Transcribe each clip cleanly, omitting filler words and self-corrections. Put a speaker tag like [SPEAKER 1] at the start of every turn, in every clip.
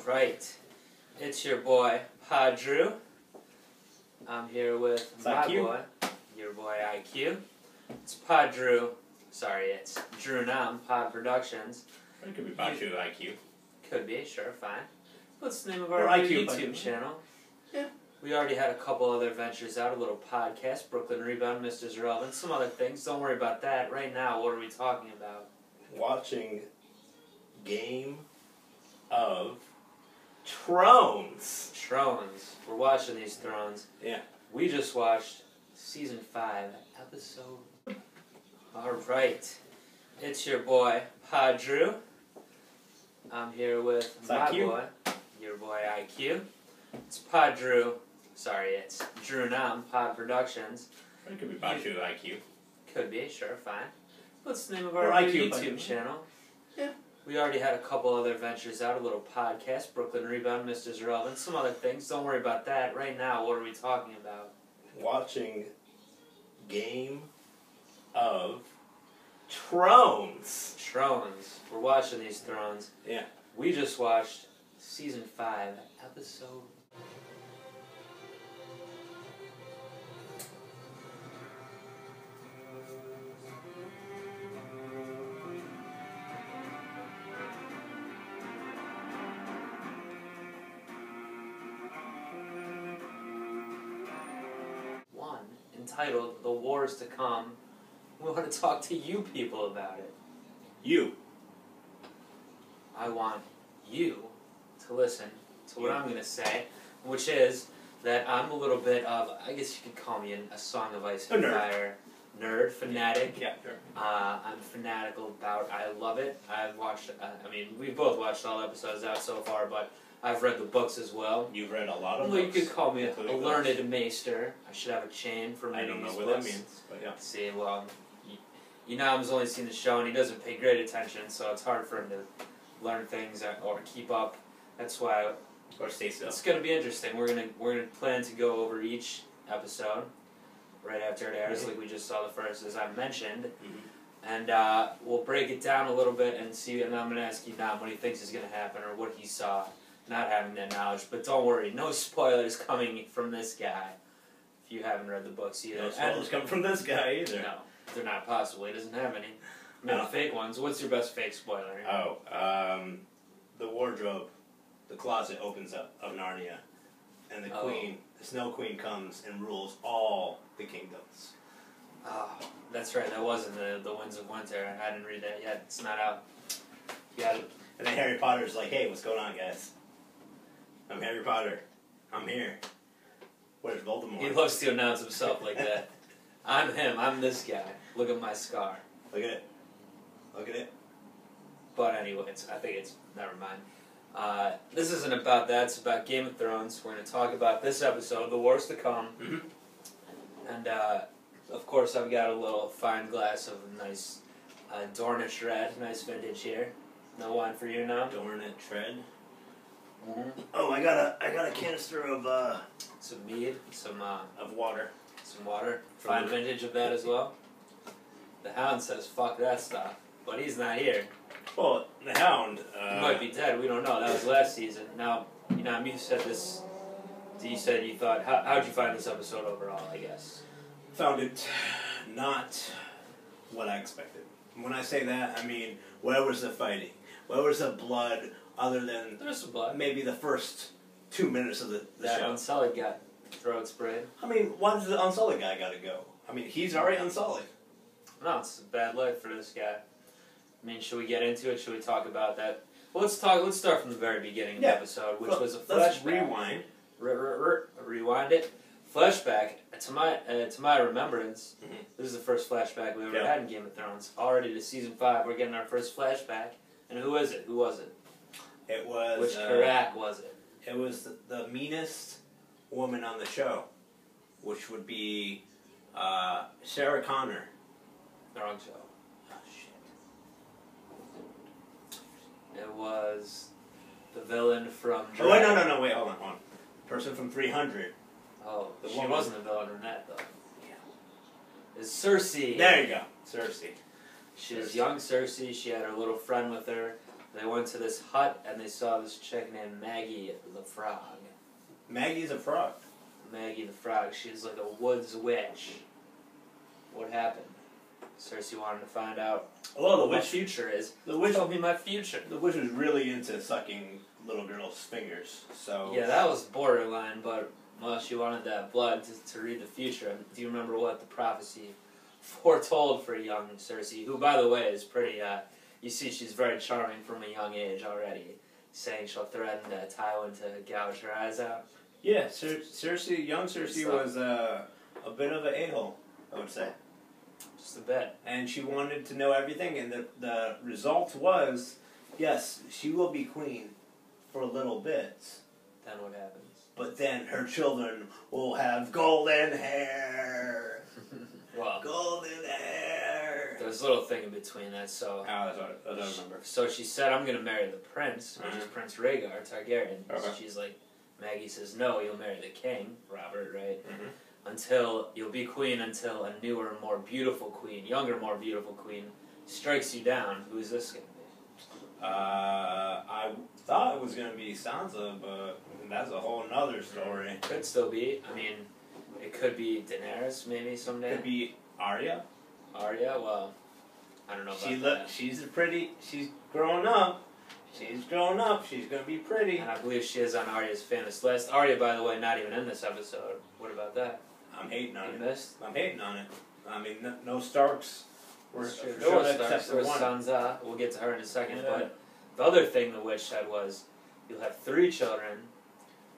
[SPEAKER 1] Alright, it's your boy, Drew. I'm here with my boy, your boy IQ. It's Drew. Sorry, it's DrewNam, Pod Productions.
[SPEAKER 2] It could be Drew IQ.
[SPEAKER 1] Could be, sure, fine. What's the name of our YouTube channel?
[SPEAKER 2] Yeah.
[SPEAKER 1] We already had a couple other ventures out, a little podcast, Brooklyn Rebound, Mr. Relevant, some other things. Don't worry about that. Right now, what are we talking about?
[SPEAKER 2] Watching Game of Thrones.
[SPEAKER 1] Thrones. We're watching these Thrones.
[SPEAKER 2] Yeah.
[SPEAKER 1] We just watched Season 5, Episode... Alright. It's your boy, Drew. I'm here with my boy, your boy IQ. It's Drew. Sorry, it's DrewNam, Pod Productions.
[SPEAKER 2] It could be Drew IQ.
[SPEAKER 1] Could be, sure, fine. What's the name of our YouTube channel?
[SPEAKER 2] Yeah.
[SPEAKER 1] We already had a couple other ventures out, a little podcast, Brooklyn Rebound, Mr. Relevant, some other things. Don't worry about that. Right now, what are we talking about?
[SPEAKER 2] Watching Game of Thrones.
[SPEAKER 1] Thrones. We're watching these Thrones.
[SPEAKER 2] Yeah.
[SPEAKER 1] We just watched Season 5, Episode... entitled The Wars to Come. We want to talk to you people about it.
[SPEAKER 2] You.
[SPEAKER 1] I want you to listen to what I'm going to say, which is that I'm a little bit of, I guess you could call me a Song of Ice and Fire nerd, fanatic.
[SPEAKER 2] Yeah, sure.
[SPEAKER 1] I'm fanatical about, I love it. I've watched, we've both watched all episodes out so far, but I've read the books as well.
[SPEAKER 2] You've read a lot of
[SPEAKER 1] books.
[SPEAKER 2] books.
[SPEAKER 1] You could call me a learned maester. I should have a chain for reading these books.
[SPEAKER 2] I don't know what that means, but yeah.
[SPEAKER 1] See, well, Inam's only seen the show and he doesn't pay great attention, so it's hard for him to learn things or keep up. That's why.
[SPEAKER 2] Or stay still.
[SPEAKER 1] It's going to be interesting. We're gonna plan to go over each episode right after it airs, like we just saw the first, as I mentioned. And we'll break it down a little bit and see. And I'm going to ask Inam what he thinks is going to happen or what he saw. Not having that knowledge, but don't worry, no spoilers coming from this guy if you haven't read the books either.
[SPEAKER 2] No spoilers coming from this guy either.
[SPEAKER 1] No, they're not possible. He doesn't have any. Maybe fake ones. What's your best fake spoiler?
[SPEAKER 2] The wardrobe, the closet opens up of Narnia, and the queen, the Snow Queen, comes and rules all the kingdoms.
[SPEAKER 1] Oh, that's right. That wasn't the Winds of Winter. I didn't read that yet. It's not out. Yeah.
[SPEAKER 2] And then Harry Potter's like, "Hey, what's going on, guys? I'm Harry Potter. I'm here. Where's Voldemort?"
[SPEAKER 1] He loves to announce himself like that. I'm him. I'm this guy. Look at my scar.
[SPEAKER 2] Look at it. Look at it.
[SPEAKER 1] But anyway, I think it's... Never mind. This isn't about that. It's about Game of Thrones. We're going to talk about this episode, The Wars to Come. And, of course, I've got a little fine glass of nice Dornish red. Nice vintage here. No wine for you now?
[SPEAKER 2] Dornish red.
[SPEAKER 1] Oh,
[SPEAKER 2] I got a canister of
[SPEAKER 1] some mead, some
[SPEAKER 2] of water.
[SPEAKER 1] Some water. Fine vintage of that as well. The Hound says fuck that stuff, but he's not here.
[SPEAKER 2] Well, the Hound
[SPEAKER 1] he might be dead. We don't know. That was last season. Now, you said this. You said you thought. How'd you find this episode overall? I guess.
[SPEAKER 2] Found it not what I expected. When I say that, I mean where was the fighting? Where was the blood? Other than
[SPEAKER 1] there's some blood.
[SPEAKER 2] Maybe the first 2 minutes of the show.
[SPEAKER 1] That Unsullied got throat sprayed.
[SPEAKER 2] I mean, why does the Unsullied guy got to go? I mean, he's already Unsullied.
[SPEAKER 1] No, it's a bad life for this guy. I mean, should we get into it? Should we talk about that? Well, let's start from the very beginning of the episode, which was a flashback.
[SPEAKER 2] Let's rewind.
[SPEAKER 1] Rewind it. Flashback. To my remembrance, this is the first flashback we ever had in Game of Thrones. Already to Season 5, we're getting our first flashback. And who is it? Who was it?
[SPEAKER 2] It was...
[SPEAKER 1] Which Karak was it?
[SPEAKER 2] It was the meanest woman on the show, which would be Sarah Connor.
[SPEAKER 1] The wrong show. Oh, shit. It was the villain from...
[SPEAKER 2] Oh, wait, no, wait, hold on. Person from 300.
[SPEAKER 1] Oh, she wasn't the villain in that, though. Yeah. It's Cersei.
[SPEAKER 2] There you go. Cersei.
[SPEAKER 1] She was young Cersei. She had her little friend with her. They went to this hut and they saw this chick named Maggie the Frog.
[SPEAKER 2] Maggie's a frog.
[SPEAKER 1] Maggie the Frog. She's like a woods witch. What happened? Cersei wanted to find out
[SPEAKER 2] Well, the
[SPEAKER 1] what my
[SPEAKER 2] witch.
[SPEAKER 1] future is.
[SPEAKER 2] The witch.
[SPEAKER 1] Tell me my future.
[SPEAKER 2] The witch was really into sucking little girls' fingers. So.
[SPEAKER 1] Yeah, that was borderline, but well, she wanted that blood to read the future. Do you remember what the prophecy foretold for young Cersei, who, by the way, is pretty, you see she's very charming from a young age already, saying she'll threaten Tywin to gouge her eyes out.
[SPEAKER 2] Yeah, Cersei, young Cersei
[SPEAKER 1] So-
[SPEAKER 2] was a bit of an a-hole, I would say.
[SPEAKER 1] Just a bit.
[SPEAKER 2] And she wanted to know everything, and the result was, yes, she will be queen for a little bit,
[SPEAKER 1] Then what happens?
[SPEAKER 2] but then her children will have golden hair.
[SPEAKER 1] Well,
[SPEAKER 2] Golden hair.
[SPEAKER 1] there's a little thing in between that, so...
[SPEAKER 2] Oh, that's what I don't remember.
[SPEAKER 1] So she said, I'm going to marry the prince, which is Prince Rhaegar Targaryen.
[SPEAKER 2] Okay.
[SPEAKER 1] She's like, Maggie says, no, you'll marry the king, Robert, right?
[SPEAKER 2] Mm-hmm.
[SPEAKER 1] Until, you'll be queen until a newer, more beautiful queen, younger, more beautiful queen, strikes you down. Who is this going to be?
[SPEAKER 2] I thought it was going to be Sansa, but that's a whole nother story.
[SPEAKER 1] Could still be. I mean, it could be Daenerys, maybe someday.
[SPEAKER 2] Could be Arya.
[SPEAKER 1] Arya, well, I don't know about that.
[SPEAKER 2] She's growing up. She's growing up. She's going to be pretty.
[SPEAKER 1] And I believe she is on Arya's famous list. Arya, by the way, not even in this episode. What about that?
[SPEAKER 2] I'm hating on
[SPEAKER 1] You
[SPEAKER 2] it.
[SPEAKER 1] missed?
[SPEAKER 2] I'm hating on it. I mean, no Starks. We're
[SPEAKER 1] That's true.
[SPEAKER 2] for
[SPEAKER 1] There
[SPEAKER 2] sure
[SPEAKER 1] was
[SPEAKER 2] except
[SPEAKER 1] Starks,
[SPEAKER 2] for
[SPEAKER 1] there was
[SPEAKER 2] one.
[SPEAKER 1] Sansa. We'll get to her in a second.
[SPEAKER 2] Yeah.
[SPEAKER 1] But the other thing the witch said was, you'll have 3 children,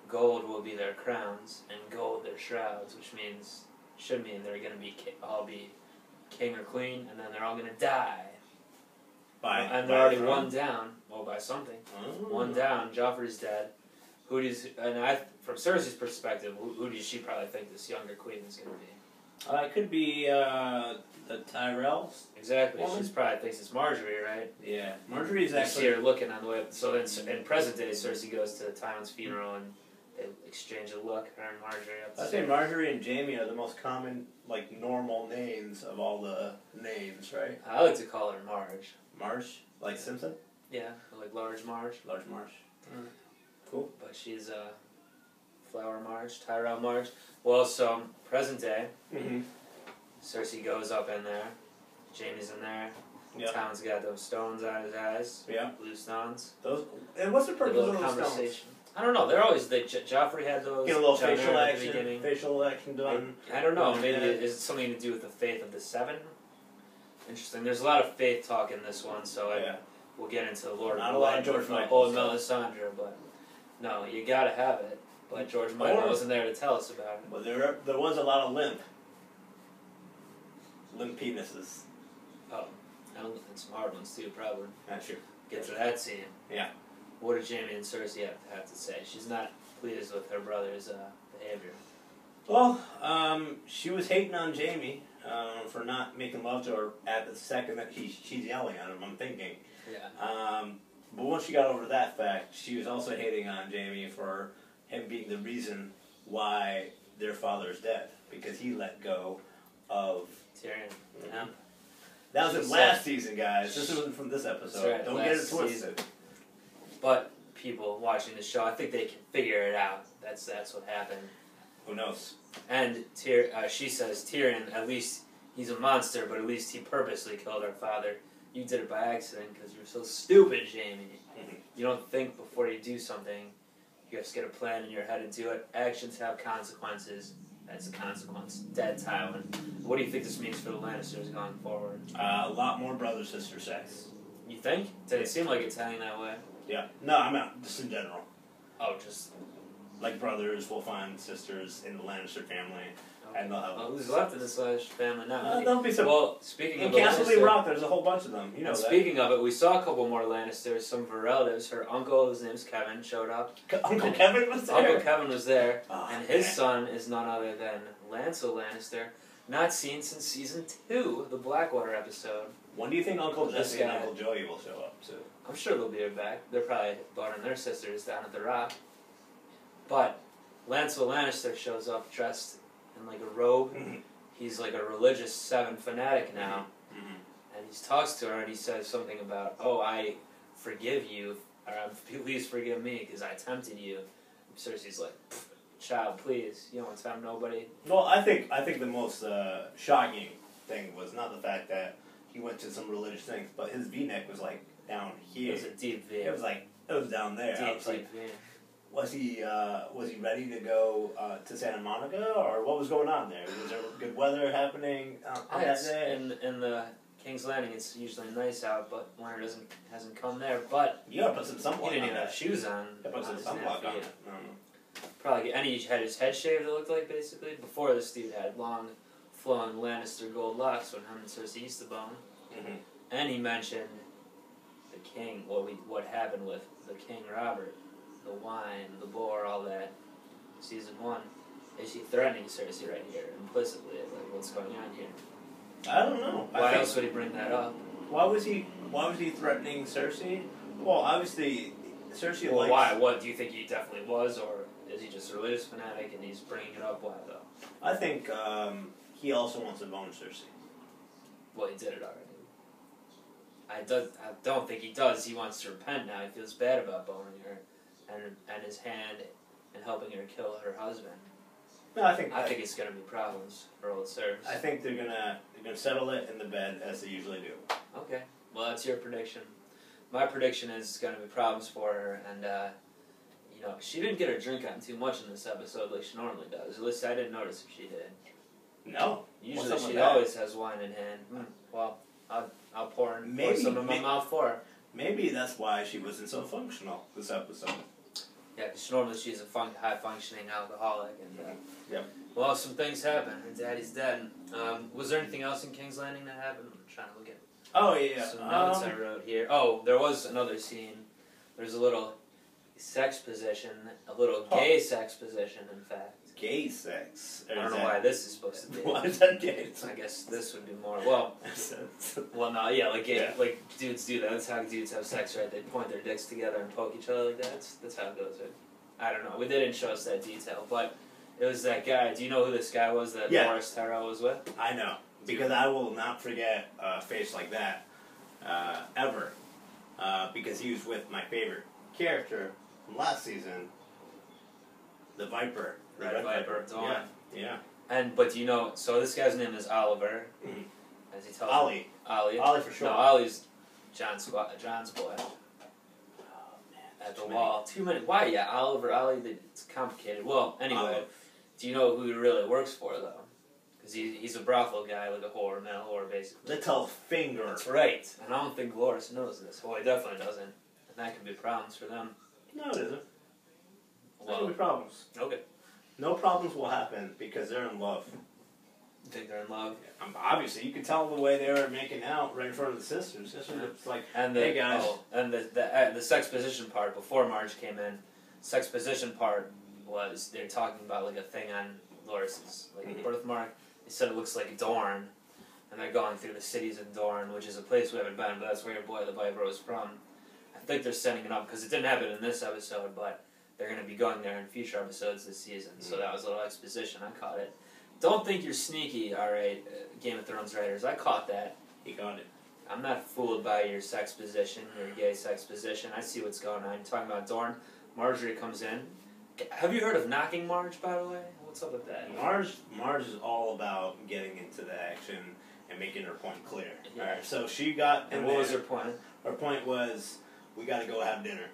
[SPEAKER 1] gold will be their crowns, and gold their shrouds, which should mean they're going to all be king or queen, and then they're all going to die. And they're already one down. Well, by something.
[SPEAKER 2] Oh.
[SPEAKER 1] One down. Joffrey's dead. From Cersei's perspective, who does she probably think this younger queen is going to be?
[SPEAKER 2] It could be the Tyrells.
[SPEAKER 1] Exactly.
[SPEAKER 2] Woman?
[SPEAKER 1] She probably thinks it's Marjorie, right?
[SPEAKER 2] Yeah, Marjorie's
[SPEAKER 1] You see
[SPEAKER 2] actually.
[SPEAKER 1] her looking on the way. So then, in present day, Cersei goes to Tywin's funeral and they exchange a look. Her and Marjorie.
[SPEAKER 2] I'd say Marjorie and Jamie are the most common, like, normal names of all the names, right?
[SPEAKER 1] I like to call her Marge.
[SPEAKER 2] Marsh, like Simpson?
[SPEAKER 1] Yeah, like large Marge.
[SPEAKER 2] Large Marsh.
[SPEAKER 1] Mm.
[SPEAKER 2] Cool.
[SPEAKER 1] But she's Flower Marge, Tyrell Marge. Well, so present day,
[SPEAKER 2] Mm-hmm.
[SPEAKER 1] Cersei goes up in there. Jamie's in there.
[SPEAKER 2] Yeah.
[SPEAKER 1] Tywin's got those stones on his eyes.
[SPEAKER 2] Yeah.
[SPEAKER 1] Blue stones.
[SPEAKER 2] Those. And what's the
[SPEAKER 1] A
[SPEAKER 2] purpose
[SPEAKER 1] little
[SPEAKER 2] of those
[SPEAKER 1] conversation.
[SPEAKER 2] stones?
[SPEAKER 1] I don't know. They're always Joffrey had those.
[SPEAKER 2] Get a little
[SPEAKER 1] Jon
[SPEAKER 2] facial
[SPEAKER 1] Arryn at the
[SPEAKER 2] action.
[SPEAKER 1] beginning.
[SPEAKER 2] Facial action done.
[SPEAKER 1] I don't know. Maybe
[SPEAKER 2] Yeah.
[SPEAKER 1] is it something to do with the faith of the 7? Interesting. There's a lot of faith talk in this one, so
[SPEAKER 2] Yeah.
[SPEAKER 1] we'll get into the Lord
[SPEAKER 2] Not
[SPEAKER 1] of
[SPEAKER 2] a lot of
[SPEAKER 1] Blood
[SPEAKER 2] George
[SPEAKER 1] with
[SPEAKER 2] Michael
[SPEAKER 1] old
[SPEAKER 2] stuff.
[SPEAKER 1] Melisandre, but no, you gotta have it. But George Michael wasn't there to tell us about it.
[SPEAKER 2] Well, there was a lot of limp penises.
[SPEAKER 1] Oh, and some hard ones too, probably.
[SPEAKER 2] Not sure.
[SPEAKER 1] Get to that scene.
[SPEAKER 2] Yeah.
[SPEAKER 1] What did Jaime and Cersei have to say? She's not pleased with her brother's behavior.
[SPEAKER 2] Well, she was hating on Jamie for not making love to her at the second that she's yelling at him, I'm thinking.
[SPEAKER 1] Yeah.
[SPEAKER 2] But once she got over that fact, she was also hating on Jamie for him being the reason why their father's dead. Because he let go of...
[SPEAKER 1] Tyrion. Yeah.
[SPEAKER 2] That was in
[SPEAKER 1] She
[SPEAKER 2] last
[SPEAKER 1] said-
[SPEAKER 2] season, guys. This wasn't from this episode.
[SPEAKER 1] That's right,
[SPEAKER 2] Don't get it
[SPEAKER 1] last
[SPEAKER 2] twisted.
[SPEAKER 1] season. But people watching the show, I think they can figure it out. That's what happened.
[SPEAKER 2] Who knows?
[SPEAKER 1] And she says, Tyrion, at least he's a monster, but at least he purposely killed our father. You did it by accident because you're so stupid, Jaime.
[SPEAKER 2] Mhm.
[SPEAKER 1] You don't think before you do something. You just get a plan in your head and do it. Actions have consequences. That's the consequence. Dead Tywin. What do you think this means for the Lannisters going forward?
[SPEAKER 2] A lot more brother-sister sex.
[SPEAKER 1] You think? Did it seem like it's heading that way?
[SPEAKER 2] Yeah. No, I'm not. Just in general.
[SPEAKER 1] Oh, just...
[SPEAKER 2] Like brothers will find sisters in the Lannister family, and they'll have...
[SPEAKER 1] Oh, who's left of this family now?
[SPEAKER 2] don't be so...
[SPEAKER 1] Well, speaking
[SPEAKER 2] In
[SPEAKER 1] of the
[SPEAKER 2] Castle
[SPEAKER 1] Lannister-
[SPEAKER 2] Rock, there's a whole bunch of them. You know
[SPEAKER 1] and
[SPEAKER 2] that.
[SPEAKER 1] speaking of it, we saw a couple more Lannisters, some relatives. Her uncle, his name's Kevin, showed up.
[SPEAKER 2] Uncle Kevin was there?
[SPEAKER 1] Uncle Kevin was there,
[SPEAKER 2] Oh,
[SPEAKER 1] and his
[SPEAKER 2] man.
[SPEAKER 1] son is none other than Lancel Lannister, not seen since season 2, the Blackwater episode.
[SPEAKER 2] When do you think Uncle
[SPEAKER 1] This
[SPEAKER 2] Jesse and
[SPEAKER 1] guy.
[SPEAKER 2] Uncle Joey will show up, too?
[SPEAKER 1] I'm sure they'll be right back. They're probably boning their sisters down at the Rock. But Lancel Lannister shows up dressed in like a robe.
[SPEAKER 2] Mhm.
[SPEAKER 1] He's like a religious 7 fanatic now.
[SPEAKER 2] Mhm.
[SPEAKER 1] And he talks to her and he says something about, oh, I forgive you, or please forgive me, because I tempted you. And Cersei's like, child, please, you don't tempt nobody.
[SPEAKER 2] Well, I think the most shocking thing was not the fact that he went to some religious things, but his V-neck was like down here.
[SPEAKER 1] It was a deep V.
[SPEAKER 2] It was down there.
[SPEAKER 1] Deep
[SPEAKER 2] V. Was he ready to go to Santa Monica, or what was going on there? Was there good weather happening on that day?
[SPEAKER 1] In the King's Landing, it's usually nice out, but winter hasn't come there. But
[SPEAKER 2] you gotta put some sunblock on.
[SPEAKER 1] He didn't even have shoes on.
[SPEAKER 2] You gotta put some sunblock on.
[SPEAKER 1] Probably, and he had his head shaved. It looked like basically before this dude had long, flowing Lannister gold locks when him and Cersei used to bone.
[SPEAKER 2] Mm-hmm.
[SPEAKER 1] And he mentioned the king. What happened with the King Robert. The wine, the boar, all that. Season 1. Is he threatening Cersei right here, implicitly? Like, what's going on here?
[SPEAKER 2] I don't know.
[SPEAKER 1] Why else would he bring that up?
[SPEAKER 2] Why was he threatening Cersei? Well, obviously, Cersei likes...
[SPEAKER 1] Why? What, do you think he definitely was, or is he just a religious fanatic and he's bringing it up? Why, though?
[SPEAKER 2] I think he also wants to bone Cersei.
[SPEAKER 1] Well, he did it already. I don't think he does. He wants to repent now. He feels bad about boning her. And his hand in helping her kill her husband.
[SPEAKER 2] No, I think
[SPEAKER 1] it's gonna be problems for old Cersei.
[SPEAKER 2] I think they're gonna settle it in the bed as they usually do.
[SPEAKER 1] Okay, well that's your prediction. My prediction is it's gonna be problems for her, and she didn't get her drink on too much in this episode like she normally does. At least I didn't notice if she did.
[SPEAKER 2] No,
[SPEAKER 1] usually she always has wine in hand. Well, I'll pour some in my mouth for her.
[SPEAKER 2] Maybe that's why she wasn't so functional this episode.
[SPEAKER 1] Yeah, because normally she's a high-functioning alcoholic, and
[SPEAKER 2] yep.
[SPEAKER 1] Well, some things happen. Her daddy's dead. Was there anything else in King's Landing that happened? I'm trying to look at.
[SPEAKER 2] Oh yeah.
[SPEAKER 1] Some notes I wrote here. Oh, there was another scene. There's a little sex position, a little gay sex position, in fact.
[SPEAKER 2] Gay sex.
[SPEAKER 1] I don't know why this is supposed to be.
[SPEAKER 2] Why is that gay?
[SPEAKER 1] I guess this would be more no, yeah, like gay, like dudes do that. That's how dudes have sex, right? They point their dicks together and poke each other like that. That's how it goes, right? I don't know. They didn't show us that detail, but it was that guy. Do you know who this guy was that Loras Tyrell was with?
[SPEAKER 2] I know, because I will not forget a face like that ever, because he was with my favorite character from last season, the Viper.
[SPEAKER 1] Red Viper.
[SPEAKER 2] Dawn. Yeah.
[SPEAKER 1] But do you know? So this guy's name is Oliver.
[SPEAKER 2] Mm-hmm.
[SPEAKER 1] As he tells
[SPEAKER 2] Ollie.
[SPEAKER 1] Ollie.
[SPEAKER 2] Ollie for sure.
[SPEAKER 1] No, Ollie's John's boy.
[SPEAKER 2] Oh man.
[SPEAKER 1] At the wall. Too many. Why? Yeah, Oliver. Ollie. It's complicated. Well, anyway, do you know who he really works for though? Because he's a brothel guy, like a whore, male whore, basically.
[SPEAKER 2] Little finger.
[SPEAKER 1] That's right. And I don't think Loras knows this. Well, he definitely doesn't. And that could be problems for them.
[SPEAKER 2] No, it isn't.
[SPEAKER 1] Well,
[SPEAKER 2] no problems.
[SPEAKER 1] Okay.
[SPEAKER 2] No problems will happen because they're in love.
[SPEAKER 1] You think they're in love?
[SPEAKER 2] Yeah, obviously, you could tell the way they were making out right in front of the sisters. It's like, hey guys.
[SPEAKER 1] Oh, and the sex position part before Marge came in. Sex position part was they're talking about like a thing on Loras's birthmark. They said it looks like Dorne, and they're going through the cities of Dorne, which is a place we haven't been, but that's where your boy the Viper was from. I think they're setting it up because it didn't happen in this episode, but they're going to be going there in future episodes this season. So that was a little exposition. I caught it. Don't think you're sneaky, alright, Game of Thrones writers. I caught that.
[SPEAKER 2] He got it.
[SPEAKER 1] I'm not fooled by your sex position, your gay sex position. I see what's going on. You're talking about Dorne. Marjorie comes in. Have you heard of knocking Marge, by the way? What's up with that?
[SPEAKER 2] Marge is all about getting into the action and making her point clear.
[SPEAKER 1] Yeah.
[SPEAKER 2] Alright, so she got...
[SPEAKER 1] And what was her point?
[SPEAKER 2] Her point was, we gotta go have dinner.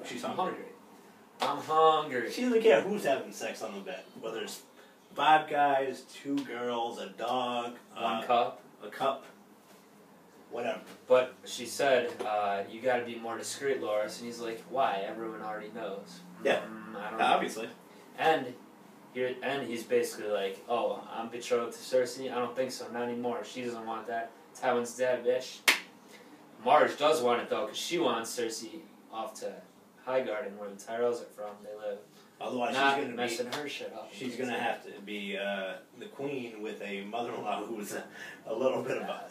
[SPEAKER 2] She's hungry.
[SPEAKER 1] I'm hungry.
[SPEAKER 2] She doesn't care who's having sex on the bed. Whether it's 5 guys, 2 girls, a dog,
[SPEAKER 1] 1 cup,
[SPEAKER 2] a cup, whatever.
[SPEAKER 1] But she said, you gotta be more discreet, Loras. And he's like, why? Everyone already knows.
[SPEAKER 2] Yeah,
[SPEAKER 1] I don't know.
[SPEAKER 2] obviously.
[SPEAKER 1] And he's basically like, oh, I'm betrothed to Cersei? I don't think so, not anymore. She doesn't want that. Tywin's dead, bitch. Marge does want it, though, because she wants Cersei off to Highgarden, where the Tyrells are from. They live.
[SPEAKER 2] Otherwise,
[SPEAKER 1] not
[SPEAKER 2] she's gonna
[SPEAKER 1] messing her shit up.
[SPEAKER 2] She's gonna have to be the queen with a mother-in-law who's a little bit of a